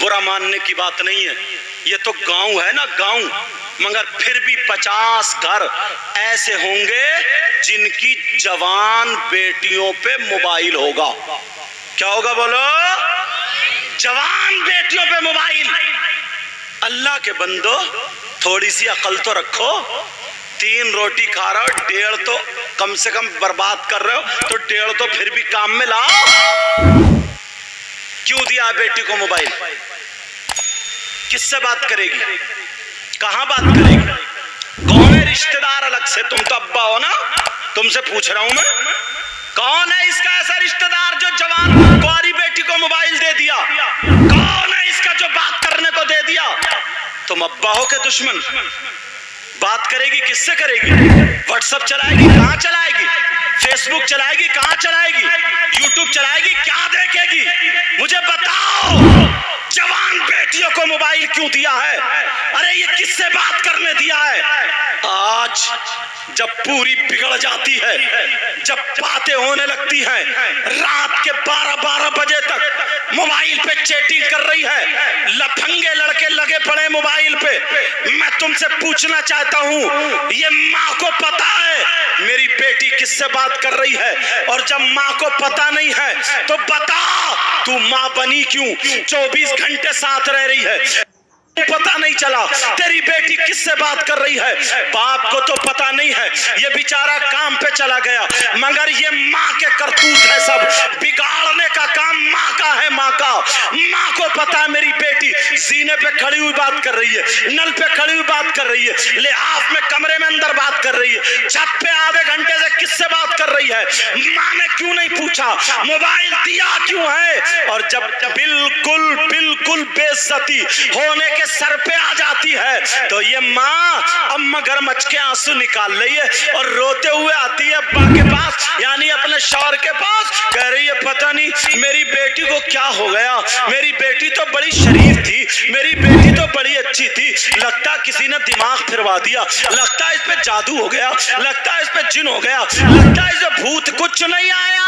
बुरा मानने की बात नहीं है, ये तो गांव है ना, गांव। मगर फिर भी 50 घर ऐसे होंगे जिनकी जवान बेटियों पे मोबाइल होगा। क्या होगा बोलो? जवान बेटियों पे मोबाइल। अल्लाह के बंदो, थोड़ी सी अकल तो रखो। 3 रोटी खा रहे हो, 1.5 तो कम से कम बर्बाद कर रहे हो, तो 1.5 तो फिर भी काम में लाओ। क्यों दिया बेटी को मोबाइल? किससे बात करेगी? कहां बात करेगी? कौन है रिश्तेदार अलग से? तुम तो अब्बा हो ना, तुमसे पूछ रहा हूं मैं। कौन है इसका ऐसा रिश्तेदार जो जवान कुंवारी बेटी को मोबाइल दे दिया? कौन है इसका जो बात करने को दे दिया? तुम अब्बा हो के दुश्मन। बात करेगी किससे करेगी? व्हाट्सएप चलाएगी, कहां चलाएगी? फेसबुक चलाएगी, कहां चलाएगी? यूट्यूब चलाएगी, क्या देखेगी? मुझे बताओ, जवान बेटियों को मोबाइल क्यों दिया है? अरे ये किससे बात करने दिया है? आज जब पूरी बिगड़ जाती है, जब बातें होने लगती हैं, रात के 12-12 बजे तक मोबाइल पे चैटिंग कर रही है, लफंगे लड़के लगे पड़े मोबाइल पे। मैं तुमसे पूछना चाहता हूं, ये माँ को पता है मेरी बेटी किससे बात कर रही है? और जब माँ को पता नहीं है तो बता, तू माँ बनी क्यों? 24 घंटे साथ रह रही है, पता नहीं चला तेरी बेटी किससे बात कर रही है? बाप को तो पता नहीं है, ये बेचारा काम पे चला गया। मगर ये माँ के करतूत है, सब बिगाड़ने का काम माँ का है, माँ का। माँ को पता है मेरी बेटी जीने पे खड़ी हुई बात कर रही है, नल पे खड़ी हुई बात कर रही है, लिहाफ में कमरे में अंदर बात कर रही है, छत पे आधे घंटे से किससे बात कर रही है? माँ ने क्यों नहीं पूछा? मोबाइल दिया क्यों है? और जब बिल्कुल बिल्कुल बेइज्जती होने के सर पे आ जाती है तो ये माँ अब मगरमच्छ के आंसू निकाल रही है और रोते हुए आती है अब्बा के पास, यानी अपने शौहर के पास। कह रही है पता नहीं मेरी बेटी को क्या हो गया, मेरी बेटी तो बड़ी शरीफ थी, मेरी बेटी तो बड़ी अच्छी थी, लगता किसी ने दिमाग फिरवा दिया, लगता इस पे जादू हो गया, लगता इस पे जिन हो गया, लगता इस पे भूत। कुछ नहीं आया।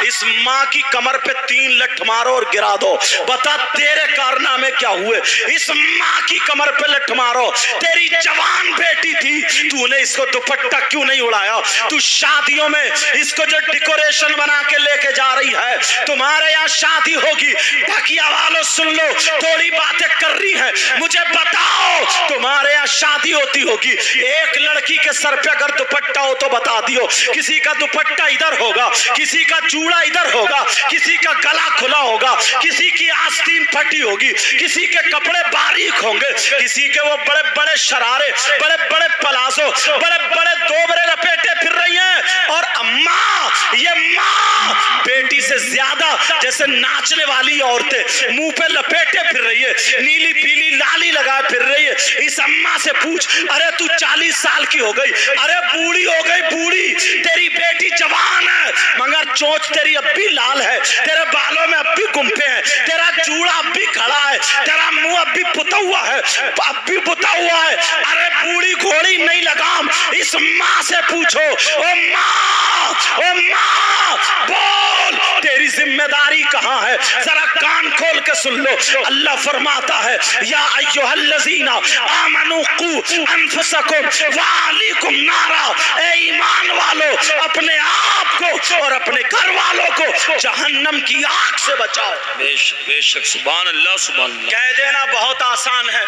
इस माँ की कमर पे 3 लठ मारो और गिरा दो। बता तेरे कारनामे क्या हुए? इस माँ की कमर पे लठ मारो। तेरी जवान बेटी थी, तूने इसको दुपट्टा क्यों नहीं उड़ाया? तू शादियों में इसको जो डेकोरेशन बना के लेके जा रही है, तुम्हारे यहाँ शादी होगी, बकिया वालों सुन लो, थोड़ी बातें कर रही है, मुझे बताओ तुम्हारे यहाँ शादी होती होगी, एक लड़की के सर पे अगर दुपट्टा हो तो बता दियो, किसी का दुपट्टा इधर होगा, किसी का चूड़ा इधर होगा, किसी का गला खुला होगा, किसी की आस्तीन फटी होगी, किसी के कपड़े बारीक होंगे, किसी के वो बड़े बड़े शरारे, बड़े बड़े पलाजो, बड़े बड़े दोबरे लपेटे फिर रही हैं। और अम्मा, ये माँ बेटी से ज्यादा जैसे नाचने वाली औरतें मुंह पे लपेटे फिर रही है, नीली पीली लाली लगाए फिर रही है। इस अम्मा से पूछ, अरे तू 40 साल की हो गई, अरे बूढ़ी हो गई, बूढ़ी। तेरी बेटी जवान है मगर चोंच तेरी अब भी लाल है, तेरे बालों में अब भी गुम्फे हैं, तेरा चूड़ा अब भी खड़ा है, तेरा मुंह अब भी पुता हुआ है, अब भी पुता हुआ है। अरे बूढ़ी घोड़ी नहीं लगाम। इस माँ से पूछो, ओ माँ, ओ माँ, बोल तेरी जिम्मेदारी कहाँ है? जरा कान खोल के सुन लो। अल्लाह फरमाता है, या अय्युहल्लज़ीना आमनू कू अनफुसकुम व अहलीकुम नारा, ए ईमान वालों, अपने आप को और अपने घर वालों को जहन्नम की आग से बचाओ। बेशक सुभान अल्लाह, सुभान अल्लाह। कह देना बहुत आसान है,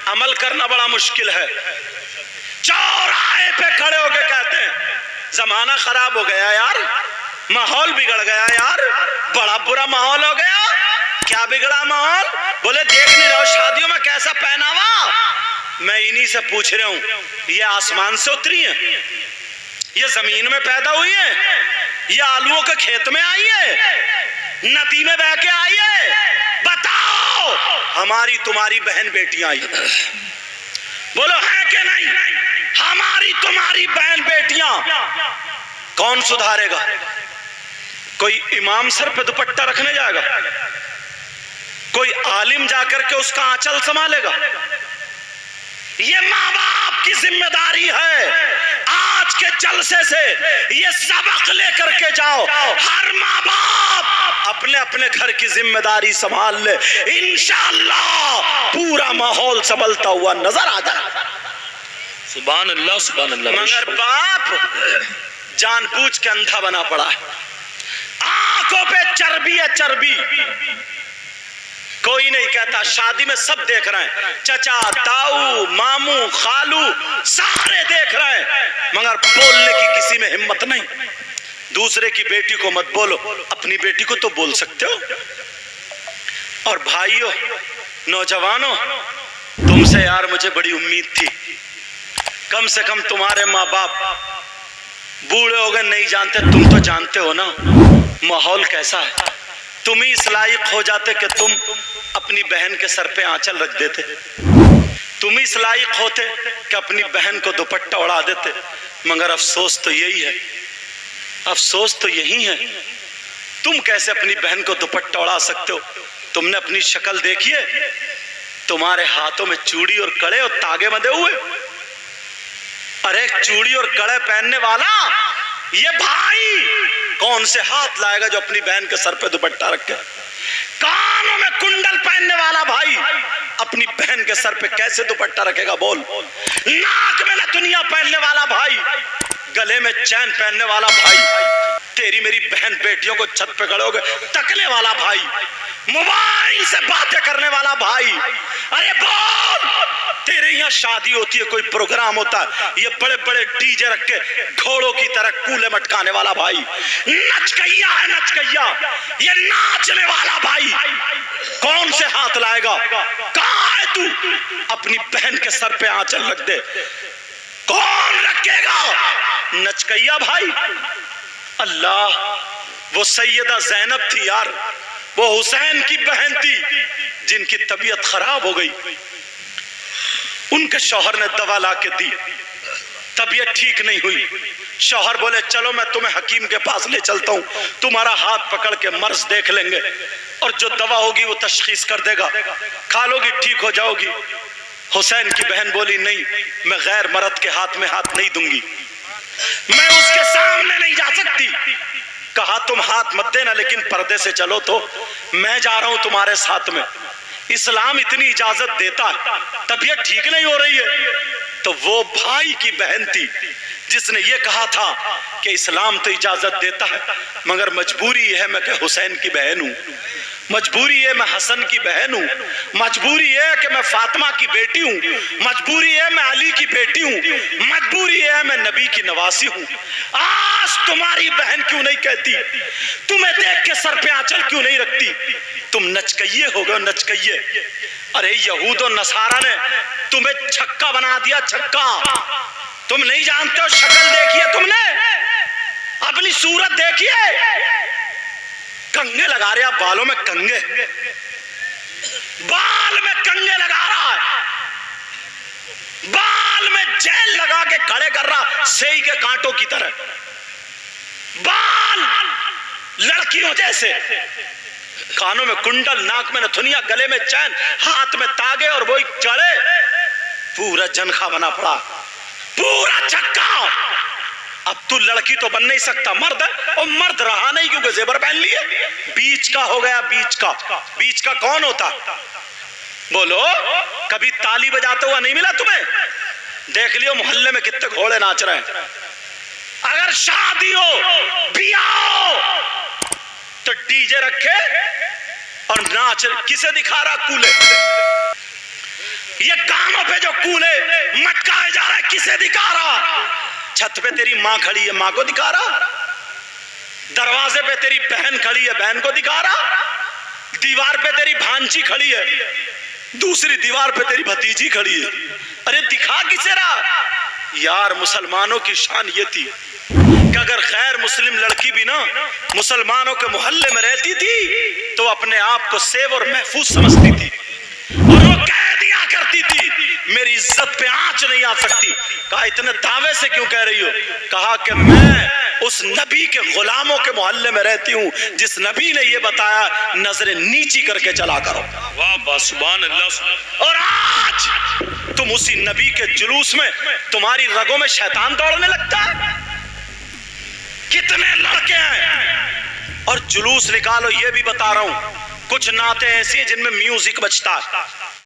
अमल करना बड़ा मुश्किल है। चौराहे पे खड़े होके कहते हैं जमाना खराब हो गया यार, माहौल बिगड़ गया यार, बड़ा बुरा माहौल हो गया। क्या बिगड़ा माहौल? बोले देख नहीं रहो शादियों में कैसा पहनावा। मैं इन्हीं से पूछ रहा हूं, ये आसमान से उतरी है, ये जमीन में पैदा हुई है, ये आलूओं के खेत में आई है, नदी में बह के आई है? बताओ। हमारी तुम्हारी बहन बेटियां आई, बोलो है कि नहीं? हमारी तुम्हारी बहन बेटियां। कौन सुधारेगा? कोई इमाम सर पे दुपट्टा रखने जाएगा? कोई आलिम जाकर के उसका आंचल संभालेगा? ये माँ बाप की जिम्मेदारी है। आज आज के जलसे से ये सबक लेकर के जाओ, हर माँ बाप अपने अपने घर की जिम्मेदारी संभाल ले, इंशाअल्लाह पूरा माहौल संभलता हुआ नजर आ जाए। सुभान अल्लाह सुभान अल्लाह। मगर बाप जानबूझ के अंधा बना पड़ा है, आंखों पे चर्बी है चर्बी। कोई नहीं कहता, शादी में सब देख रहे हैं, चचा ताऊ मामू खालू सारे देख रहे हैं, मगर बोलने की किसी में हिम्मत नहीं। दूसरे की बेटी को मत बोलो, अपनी बेटी को तो बोल सकते हो। और भाइयों नौजवानों, तुमसे यार मुझे बड़ी उम्मीद थी, कम से कम तुम्हारे माँ बाप बूढ़े हो गए नहीं जानते, तुम तो जानते हो ना माहौल कैसा है। तुम ही इस लायक हो जाते कि तुम अपनी बहन के सर पे आंचल रख देते, तुम ही इस लायक होते कि अपनी बहन को दुपट्टा उड़ा देते। मगर अफसोस तो यही है, अफसोस तो यही है, तुम कैसे अपनी बहन को दुपट्टा उड़ा सकते हो? तुमने अपनी शक्ल देखी है, तुम्हारे हाथों में चूड़ी और कड़े और तागे बंधे हुए। अरे चूड़ी और कड़े पहनने वाला ये भाई कौन से हाथ लाएगा जो अपनी बहन के सर पे दुपट्टा रखे? कानों में कुंडल पहनने वाला भाई अपनी बहन के सर पे कैसे दुपट्टा रखेगा बोल? नाक में नथुनिया पहनने वाला भाई, गले में चैन पहनने वाला भाई, तेरी मेरी बहन बेटियों को छत पे खड़े होकर तकने वाला भाई, मोबाइल से बातें करने वाला भाई। अरे बोल, तेरे यहाँ शादी होती है, कोई प्रोग्राम होता है, ये बड़े बड़े डीजे रख के घोड़ों की तरह कूले मटकाने वाला भाई, नचकैया है नचकैया, ये नाचने वाला भाई कौन से हाथ लाएगा? कहाँ है तू? अपनी बहन के सर पे आंचल रख दे, कौन रखेगा? नचकैया भाई। अल्लाह, वो सैयदा जैनब थी यार, वो हुसैन की बहन थी जिनकी तबीयत खराब हो गई, उनके शौहर ने दवा ला के दी, तबीयत ठीक नहीं हुई। शौहर बोले चलो मैं तुम्हें हकीम के पास ले चलता हूँ, तुम्हारा हाथ पकड़ के मर्ज देख लेंगे और जो दवा होगी वो तशखीस कर देगा, खा लोगी ठीक हो जाओगी। हुसैन की बहन बोली नहीं, मैं गैर मर्द के हाथ में हाथ नहीं दूंगी, मैं उसके सामने नहीं जा सकती। कहा तुम हाथ मत देना, लेकिन पर्दे से चलो तो मैं जा रहा हूं तुम्हारे साथ में। इस्लाम इतनी इजाजत देता है, तबीयत ठीक नहीं हो रही है, तो वो भाई की बहन थी जिसने ये कहा था कि इस्लाम तो इजाजत देता है, मगर मजबूरी है मैं कि हुसैन की बहन हूं, मजबूरी है मैं हसन की बहन हूं, मजबूरी है कि मैं फातिमा की बेटी हूं, मजबूरी है मैं अली की बेटी हूं, मजबूरी है मैं नबी की नवासी हूं। आज तुम्हारी बहन क्यों नहीं कहती? तुम्हें देख के सर पे आंचल क्यों नहीं रखती? तुम नचकइये हो गए, नचकइये। अरे यहूद और नसारा ने तुम्हें छक्का बना दिया, छक्का। तुम नहीं जानते हो, शक्ल देखिए तुमने, अपनी सूरत देखिए, कंगे लगा रहे, बालों में कंगे, बाल में कंगे लगा रहा है, बाल में जेल लगा के खड़े कर रहा सेई के कांटों की तरह, बाल लड़कियों जैसे, कानों में कुंडल, नाक में नथुनिया, गले में चैन, हाथ में तागे और वही चढ़े, पूरा जनखा बना पड़ा, पूरा छक्का। अब तू लड़की तो बन नहीं सकता, मर्द है, और मर्द रहा नहीं क्योंकि जेबर पहन लिए, बीच का हो गया, बीच का। बीच का कौन होता? बोलो, कभी ताली बजाते हुआ नहीं मिला तुम्हें? देख लियो मोहल्ले में कितने घोड़े नाच रहे हैं। अगर शादी हो, बियाह हो, तो डीजे रखे और नाच, किसे दिखा रहा? कूले। ये गानों पे जो कूले मटकाए जा रहा है, किसे दिखा रहा? छत पे तेरी माँ खड़ी है, माँ को दिखा रहा, दरवाजे पे तेरी बहन खड़ी है, बहन को दिखा रहा, दीवार पे तेरी भांजी खड़ी है, दूसरी दीवार पे तेरी भतीजी खड़ी है। अरे दिखा किसे रहा? यार मुसलमानों की शान ये थी कि अगर गैर मुस्लिम लड़की भी ना मुसलमानों के मोहल्ले में रहती थी तो अपने आप को सेव और महफूज समझती थी, और वो कह दिया करती थी मेरी इज्जत पे आंच नहीं आ सकती। कहा इतने दावे से क्यों कह रही हो? कहा कि मैं उस नबी के गुलामों के मोहल्ले में रहती हूँ जिस नबी ने ये बताया नजरें नीची करके चला करो। वाह वाह, सुभान अल्लाह। और आज आज तुम उसी नबी के जुलूस में, तुम्हारी रगों में शैतान दौड़ने लगता है। कितने लड़के हैं और जुलूस निकालो, ये भी बता रहा हूं, कुछ नाते ऐसी हैं जिनमें म्यूजिक बजता है।